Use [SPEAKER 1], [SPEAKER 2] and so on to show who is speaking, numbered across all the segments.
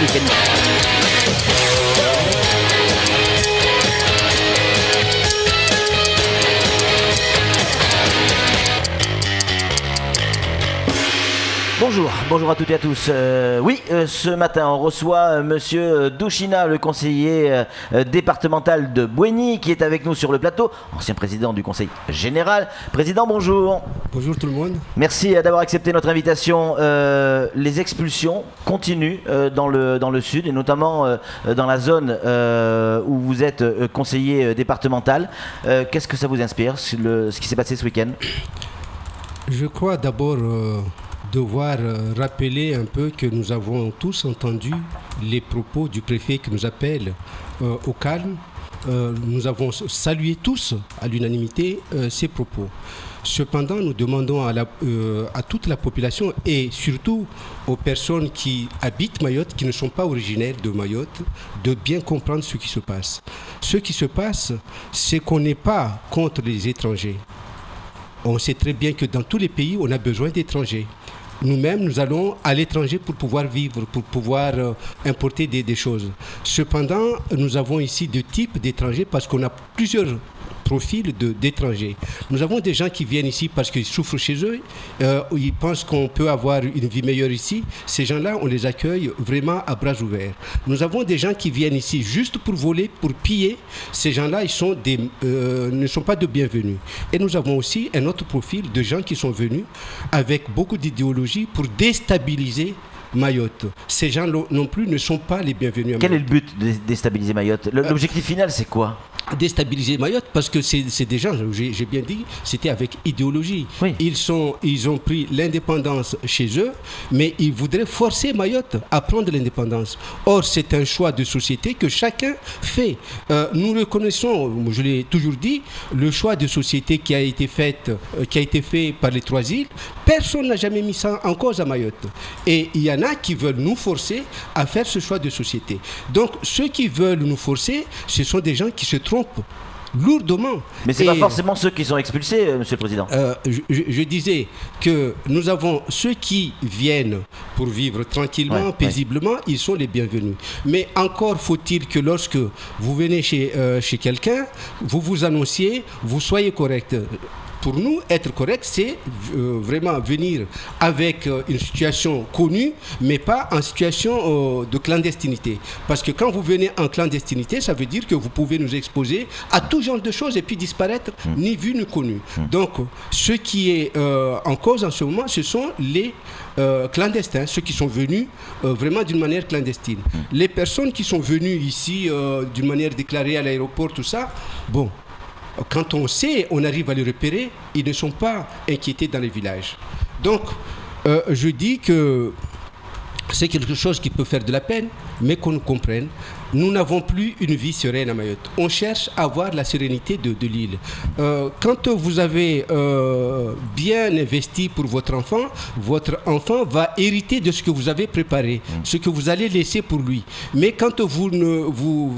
[SPEAKER 1] du Kenya. Bonjour à toutes et à tous. Ce matin on reçoit Monsieur Douchina, le conseiller départemental de Bouéni, qui est avec nous sur le plateau, ancien président du conseil général. Président, bonjour.
[SPEAKER 2] Bonjour tout le monde.
[SPEAKER 1] Merci d'avoir accepté notre invitation. Les expulsions continuent dans le sud, et notamment dans la zone où vous êtes conseiller départemental. Qu'est-ce que ça vous inspire, ce qui s'est passé ce week-end ?
[SPEAKER 2] Je crois d'abord devoir rappeler un peu que nous avons tous entendu les propos du préfet qui nous appelle au calme. Nous avons salué tous à l'unanimité ces propos. Cependant, nous demandons à toute la population et surtout aux personnes qui habitent Mayotte, qui ne sont pas originaires de Mayotte, de bien comprendre ce qui se passe. Ce qui se passe, c'est qu'on n'est pas contre les étrangers. On sait très bien que dans tous les pays, on a besoin d'étrangers. Nous-mêmes, nous allons à l'étranger pour pouvoir vivre, pour pouvoir importer des choses. Cependant, nous avons ici deux types d'étrangers parce qu'on a plusieurs profils d'étrangers. Nous avons des gens qui viennent ici parce qu'ils souffrent chez eux, ils pensent qu'on peut avoir une vie meilleure ici. Ces gens-là, on les accueille vraiment à bras ouverts. Nous avons des gens qui viennent ici juste pour voler, pour piller. Ces gens-là, ne sont pas de bienvenus. Et nous avons aussi un autre profil de gens qui sont venus avec beaucoup d'idéologie pour déstabiliser Mayotte. Ces gens non plus ne sont pas les bienvenus à Mayotte.
[SPEAKER 1] Quel est le but de déstabiliser Mayotte ? L'objectif final, c'est quoi ?
[SPEAKER 2] Déstabiliser Mayotte, parce que c'est des gens, j'ai bien dit, c'était avec idéologie. Oui. Ils ont pris l'indépendance chez eux, mais ils voudraient forcer Mayotte à prendre l'indépendance. Or, c'est un choix de société que chacun fait. Nous reconnaissons, je l'ai toujours dit, le choix de société qui a été fait par les trois îles. Personne n'a jamais mis ça en cause à Mayotte. Et il y en a qui veulent nous forcer à faire ce choix de société. Donc, ceux qui veulent nous forcer, ce sont des gens qui se trompent lourdement.
[SPEAKER 1] Mais ce n'est pas forcément ceux qui sont expulsés, Monsieur le Président.
[SPEAKER 2] Je disais que nous avons ceux qui viennent pour vivre tranquillement, paisiblement, ils sont les bienvenus. Mais encore faut-il que lorsque vous venez chez quelqu'un, vous vous annonciez, vous soyez correct. Pour nous, être correct, c'est vraiment venir avec une situation connue, mais pas en situation de clandestinité. Parce que quand vous venez en clandestinité, ça veut dire que vous pouvez nous exposer à tout genre de choses et puis disparaître, ni vu ni connu. Donc, ce qui est en cause en ce moment, ce sont les clandestins, ceux qui sont venus vraiment d'une manière clandestine. Les personnes qui sont venues ici d'une manière déclarée à l'aéroport, tout ça, bon, quand on sait, on arrive à les repérer, ils ne sont pas inquiétés dans les villages. Donc, je dis que c'est quelque chose qui peut faire de la peine, mais qu'on nous comprenne. Nous n'avons plus une vie sereine à Mayotte. On cherche à avoir la sérénité de l'île. Quand vous avez bien investi pour votre enfant va hériter de ce que vous avez préparé, ce que vous allez laisser pour lui. Mais quand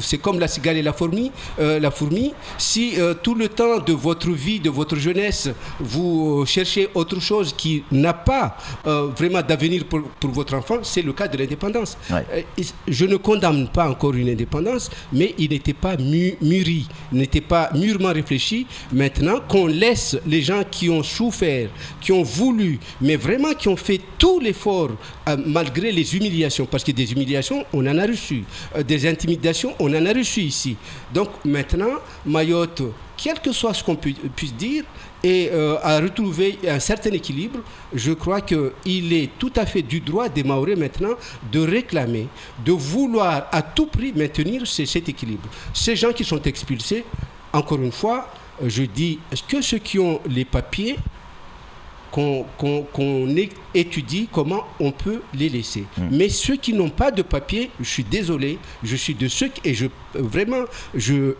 [SPEAKER 2] c'est comme la cigale et la fourmi, si tout le temps de votre vie, de votre jeunesse, vous cherchez autre chose qui n'a pas vraiment d'avenir pour votre enfant, c'est le cas de l'indépendance. Ouais. Je ne condamne pas encore une indépendance, mais il n'était pas mûri, n'était pas mûrement réfléchi. Maintenant qu'on laisse les gens qui ont souffert, qui ont voulu, mais vraiment qui ont fait tout l'effort malgré les humiliations, parce que des humiliations, on en a reçu, des intimidations, on en a reçu ici. Donc maintenant, Mayotte, quel que soit ce qu'on puisse dire, et à retrouver un certain équilibre, je crois qu'il est tout à fait du droit des Mahorais maintenant de réclamer, de vouloir à tout prix maintenir cet équilibre. Ces gens qui sont expulsés, encore une fois, je dis que ceux qui ont les papiers, qu'on étudie comment on peut les laisser. Mais ceux qui n'ont pas de papier, je suis désolé, je suis de ceux qui, et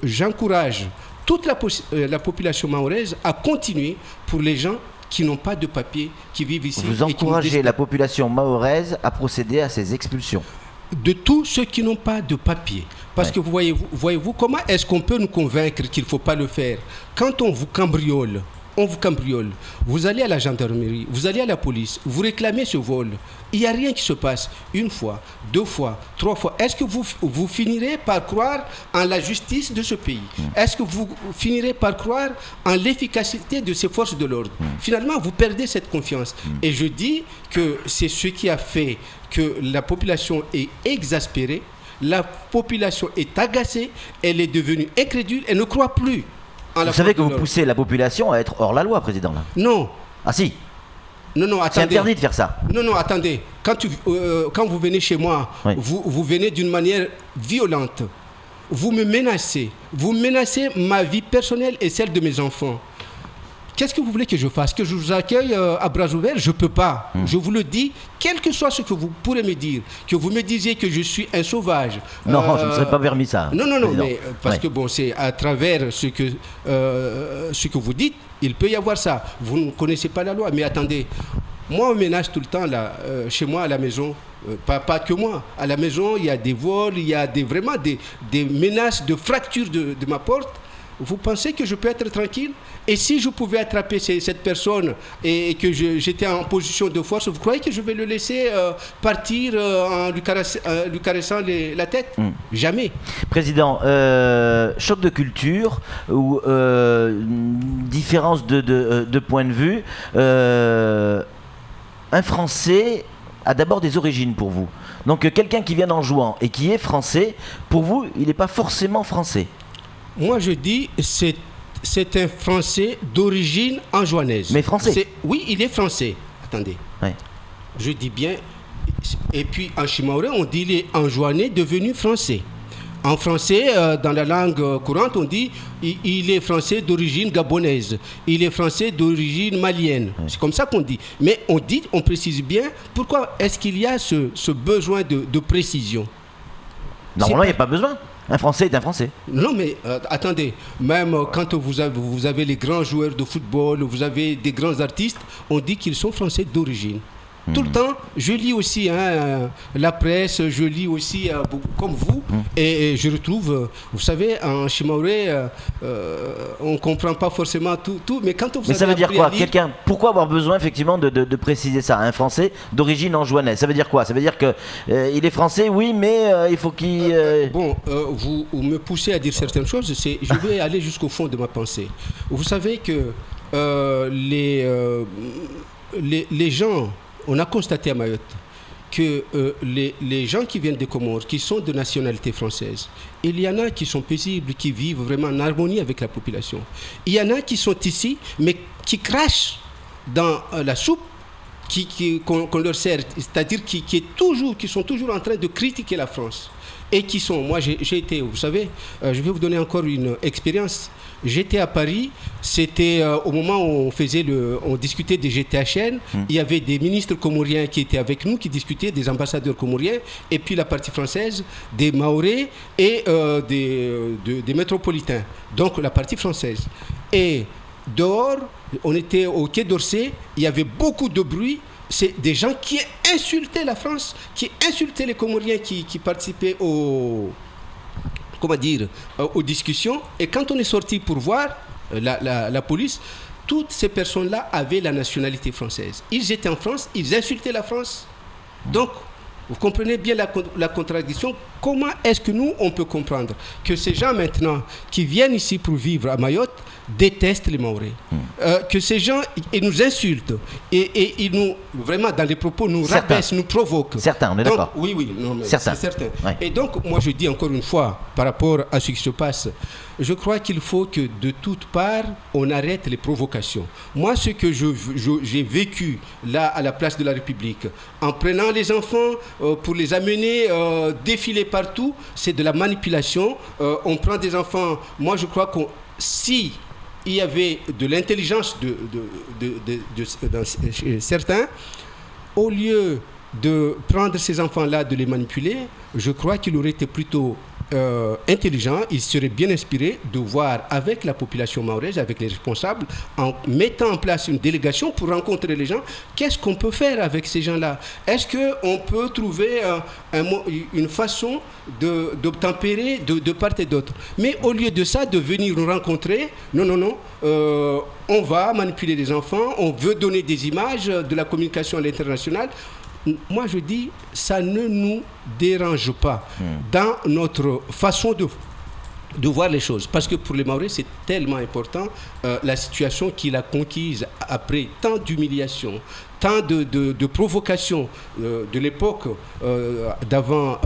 [SPEAKER 2] j'encourage toute la population mahoraise à continuer pour les gens qui n'ont pas de papier, qui vivent ici.
[SPEAKER 1] Vous encouragez la population mahoraise à procéder à ces expulsions?
[SPEAKER 2] De tous ceux qui n'ont pas de papier. Parce que voyez-vous, comment est-ce qu'on peut nous convaincre qu'il ne faut pas le faire? Quand on vous cambriole, on vous cambriole, vous allez à la gendarmerie, vous allez à la police, vous réclamez ce vol, il n'y a rien qui se passe. Une fois, 2 fois, 3 fois. Est-ce que vous finirez par croire en la justice de ce pays? Est-ce que vous finirez par croire en l'efficacité de ces forces de l'ordre? Finalement, vous perdez cette confiance. Et je dis que c'est ce qui a fait que la population est exaspérée, la population est agacée, elle est devenue incrédule, elle ne croit plus.
[SPEAKER 1] Vous savez que vous poussez la population à être hors la loi, président, là.
[SPEAKER 2] Non.
[SPEAKER 1] Ah si.
[SPEAKER 2] Non, attendez.
[SPEAKER 1] C'est interdit de faire ça.
[SPEAKER 2] Non, attendez. Quand vous venez chez moi,
[SPEAKER 1] oui.
[SPEAKER 2] vous venez d'une manière violente. Vous me menacez. Vous menacez ma vie personnelle et celle de mes enfants. Qu'est-ce que vous voulez que je fasse? Que je vous accueille à bras ouverts? Je ne peux pas. Je vous le dis, quel que soit ce que vous pourrez me dire, que vous me disiez que je suis un sauvage.
[SPEAKER 1] Non, je ne serais pas permis ça.
[SPEAKER 2] Non, mais parce que bon, c'est à travers ce que vous dites, il peut y avoir ça. Vous ne connaissez pas la loi, mais attendez. Moi, on menace tout le temps là, chez moi à la maison. Pas que moi. À la maison, il y a des vols, il y a vraiment des menaces de fracture de ma porte. Vous pensez que je peux être tranquille? Et si je pouvais attraper cette personne et que j'étais en position de force, vous croyez que je vais le laisser partir en lui caressant la tête? Jamais.
[SPEAKER 1] Président, choc de culture ou différence de point de vue, un Français a d'abord des origines pour vous. Donc quelqu'un qui vient d'Anjouan et qui est français, pour vous, il n'est pas forcément français.
[SPEAKER 2] Moi, je dis, c'est un Français d'origine anjouanaise.
[SPEAKER 1] Mais français?
[SPEAKER 2] Oui, il est français. Attendez.
[SPEAKER 1] Ouais.
[SPEAKER 2] Je dis bien. Et puis, en Chimaoré, on dit il est anjouanais devenu français. En français, dans la langue courante, on dit il est français d'origine gabonaise. Il est français d'origine malienne. Ouais. C'est comme ça qu'on dit. Mais on précise bien. Pourquoi est-ce qu'il y a ce besoin de précision?
[SPEAKER 1] Normalement, il n'y a pas besoin. Un Français est un Français.
[SPEAKER 2] Non, mais attendez, même quand vous avez les grands joueurs de football, vous avez des grands artistes, on dit qu'ils sont Français d'origine. Tout le temps, je lis aussi la presse, je lis aussi comme vous, et je retrouve, vous savez, en Chimaoré, on ne comprend pas forcément tout, mais quand vous
[SPEAKER 1] mais ça veut dire quoi? Pourquoi avoir besoin effectivement de préciser ça? Un Français d'origine anjouanaise, ça veut dire quoi? Ça veut dire que il est français, oui, mais il faut qu'il...
[SPEAKER 2] vous me poussez à dire certaines choses, je vais aller jusqu'au fond de ma pensée. Vous savez que les gens... On a constaté à Mayotte que les gens qui viennent des Comores, qui sont de nationalité française, il y en a qui sont paisibles, qui vivent vraiment en harmonie avec la population. Il y en a qui sont ici, mais qui crachent dans la soupe qu'on leur sert, c'est-à-dire qui sont toujours en train de critiquer la France. Et qui sont, moi j'ai été, vous savez, je vais vous donner encore une expérience. J'étais à Paris, c'était au moment où on discutait des GTHN, il y avait des ministres comoriens qui étaient avec nous, qui discutaient, des ambassadeurs comoriens, et puis la partie française, des Mahorais et des métropolitains, donc la partie française. Et dehors, on était au Quai d'Orsay, il y avait beaucoup de bruit. C'est des gens qui insultaient la France, qui insultaient les Comoriens qui participaient aux discussions. Et quand on est sorti pour voir la police, toutes ces personnes-là avaient la nationalité française. Ils étaient en France, ils insultaient la France. Donc, vous comprenez bien la contradiction. Comment est-ce que nous, on peut comprendre que ces gens maintenant qui viennent ici pour vivre à Mayotte détestent les Mahorais, que ces gens, ils nous insultent et ils nous, vraiment dans les propos, nous rabaissent, nous provoquent.
[SPEAKER 1] Certains, on est d'accord.
[SPEAKER 2] Oui, non, mais
[SPEAKER 1] certains.
[SPEAKER 2] C'est certain.
[SPEAKER 1] Ouais.
[SPEAKER 2] Et donc, moi je dis encore une fois, par rapport à ce qui se passe, je crois qu'il faut que de toutes parts, on arrête les provocations. Moi, ce que j'ai vécu là à la place de la République, en prenant les enfants pour les amener défiler partout, c'est de la manipulation. On prend des enfants, moi je crois qu'on si il y avait de l'intelligence chez certains, au lieu de prendre ces enfants-là, de les manipuler, je crois qu'il aurait été plutôt intelligent, il serait bien inspiré de voir avec la population mahoraise, avec les responsables, en mettant en place une délégation pour rencontrer les gens, qu'est-ce qu'on peut faire avec ces gens-là? Est-ce qu'on peut trouver une façon d'obtempérer de part et d'autre? Mais au lieu de ça, de venir nous rencontrer, non, on va manipuler les enfants, on veut donner des images de la communication à l'international. Moi, je dis, ça ne nous dérange pas dans notre façon de voir les choses. Parce que pour les Mahorais, c'est tellement important, la situation qu'il a conquise après tant d'humiliations, tant de provocations de l'époque d'avant,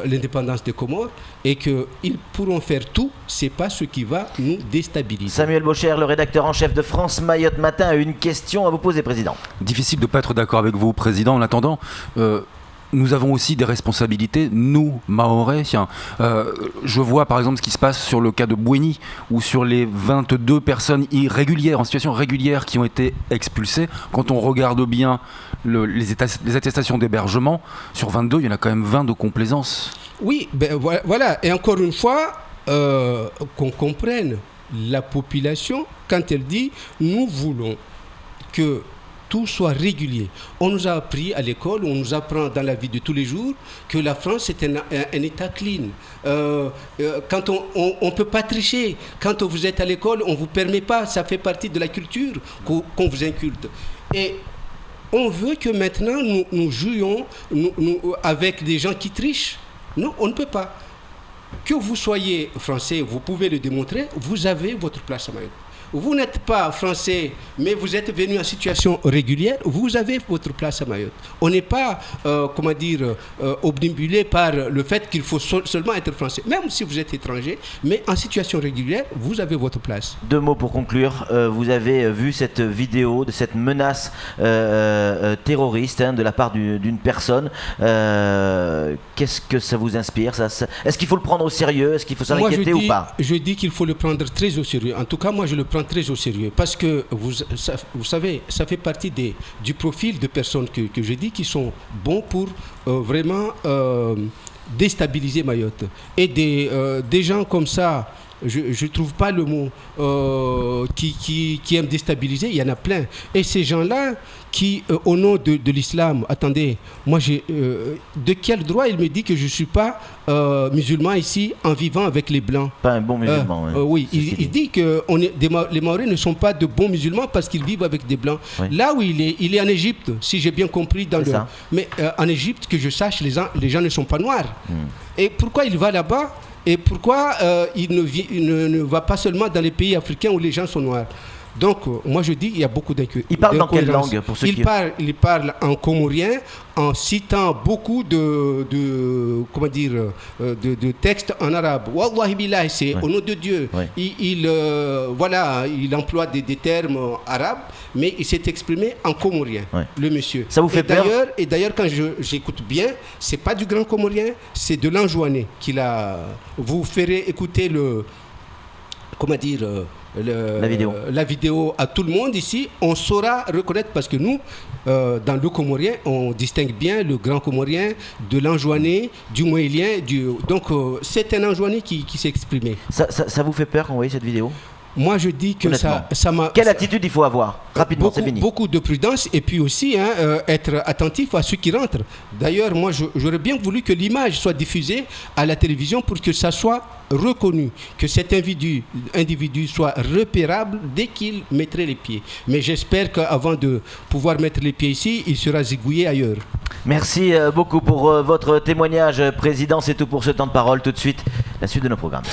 [SPEAKER 2] l'indépendance des Comores, et qu'ils pourront faire tout, c'est pas ce qui va nous déstabiliser.
[SPEAKER 1] Samuel Bocher, le rédacteur en chef de France Mayotte Matin, a une question à vous poser, Président.
[SPEAKER 3] Difficile de ne pas être d'accord avec vous, Président. En attendant, nous avons aussi des responsabilités, nous, Mahorais. Je vois par exemple ce qui se passe sur le cas de Bouéni, où sur les 22 personnes irrégulières, en situation régulière, qui ont été expulsées, quand on regarde bien les attestations d'hébergement, sur 22, il y en a quand même 20 de complaisance.
[SPEAKER 2] Oui, voilà. Et encore une fois, qu'on comprenne la population quand elle dit « nous voulons que tout soit régulier ». On nous a appris à l'école, on nous apprend dans la vie de tous les jours que la France est un État clean. Quand on ne peut pas tricher. Quand vous êtes à l'école, on ne vous permet pas. Ça fait partie de la culture qu'on vous inculte. Et on veut que maintenant nous jouions avec des gens qui trichent. Non, on ne peut pas. Que vous soyez français, vous pouvez le démontrer, vous avez votre place à Mayotte. Vous n'êtes pas français, mais vous êtes venu en situation régulière, vous avez votre place à Mayotte. On n'est pas, obnubilé par le fait qu'il faut seulement être français, même si vous êtes étranger, mais en situation régulière, vous avez votre place.
[SPEAKER 1] 2 mots pour conclure. Vous avez vu cette vidéo de cette menace terroriste de la part d'une personne. Qu'est-ce que ça vous inspire? Est-ce qu'il faut le prendre au sérieux? Est-ce qu'il faut s'en inquiéter ou pas?
[SPEAKER 2] Je dis qu'il faut le prendre très au sérieux. En tout cas, moi, je le prends très au sérieux parce que vous savez, ça fait partie du profil de personnes que je dis qui sont bons pour vraiment déstabiliser Mayotte. Et des gens comme ça, je ne trouve pas le mot, qui aiment déstabiliser, il y en a plein. Et ces gens-là qui, au nom de l'islam, attendez, moi, de quel droit il me dit que je ne suis pas musulman ici en vivant avec les Blancs?
[SPEAKER 1] Pas un bon musulman.
[SPEAKER 2] Oui, il dit que les Mahorais ne sont pas de bons musulmans parce qu'ils vivent avec des Blancs. Oui. Là où il est en Égypte, si j'ai bien compris. Mais en Égypte, que je sache, les gens ne sont pas noirs. Et pourquoi il va là-bas? Et pourquoi il ne va pas seulement dans les pays africains où les gens sont noirs? Donc, moi je dis qu'il y a beaucoup d'inquiétude.
[SPEAKER 1] Il parle dans quelle langue pour ceux
[SPEAKER 2] il parle en comorien, en citant beaucoup de textes en arabe. Wallahi billahi, c'est au nom de Dieu. Oui. Il emploie des termes arabes, mais il s'est exprimé en comorien, le monsieur.
[SPEAKER 1] Ça vous fait peur?
[SPEAKER 2] Et d'ailleurs, quand j'écoute bien, c'est pas du grand comorien, c'est de l'anjouanais qu'il a. Vous ferez écouter la vidéo à tout le monde ici, on saura reconnaître parce que nous, dans le comorien, on distingue bien le grand comorien de l'anjouanais, du moélien. Donc, c'est un anjouanais qui s'est exprimé.
[SPEAKER 1] Ça vous fait peur quand vous voyez cette vidéo?
[SPEAKER 2] Moi, je dis que ça m'a...
[SPEAKER 1] Quelle attitude il faut avoir? Rapidement, c'est fini.
[SPEAKER 2] Beaucoup de prudence et puis aussi être attentif à ceux qui rentrent. D'ailleurs, moi, j'aurais bien voulu que l'image soit diffusée à la télévision pour que ça soit reconnu, que cet individu soit repérable dès qu'il mettrait les pieds. Mais j'espère qu'avant de pouvoir mettre les pieds ici, il sera zigouillé ailleurs.
[SPEAKER 1] Merci beaucoup pour votre témoignage, Président. C'est tout pour ce temps de parole. Tout de suite, la suite de nos programmes.